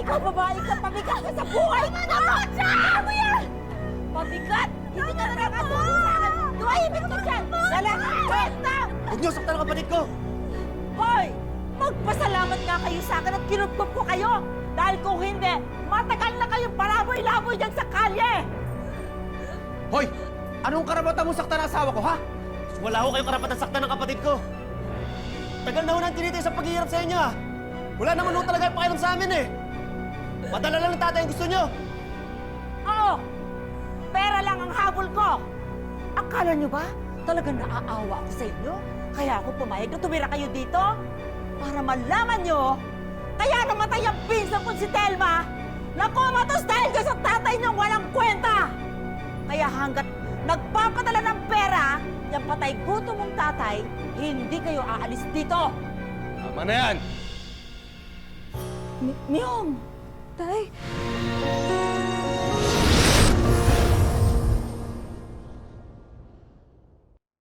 Ikaw, babae ka, pabigat ka sa buhay mo! Ano mo yan? Pabigat? Hindi ka na nakatulong sa akin! Tumahimik ka dyan! Lalaki, kwenta! Huwag niyo saktan ang kapatid ko! Hoy! Magpasalamat nga kayo sa akin at kinupkup ko kayo! Dahil kung hindi, matagal na kayong palaboy-laboy dyan sa kalye! Hoy! Anong karapatan mo saktan ang asawa ko, ha? Wala ho kayong karapatan saktan ng kapatid ko. Tagal na ho nang tinitay sa paghihirap sa inyo, ha? Wala naman ho talaga pakialam sa amin, eh. Padala lang ng tatay ang gusto nyo. Oo! Pera lang ang habol ko! Akala nyo ba talagang naaawa ako sa inyo? Kaya ako pumayag na tumira kayo dito? Para malaman nyo, kaya namatay ang pinsan ko si Telma na kumatos dahil ka sa tatay niyong walang kwenta! Kaya hanggat nagpapadala ng pera, yung patay gutom mong tatay, hindi kayo aalis dito! Tama na yan! Miyong! Tay,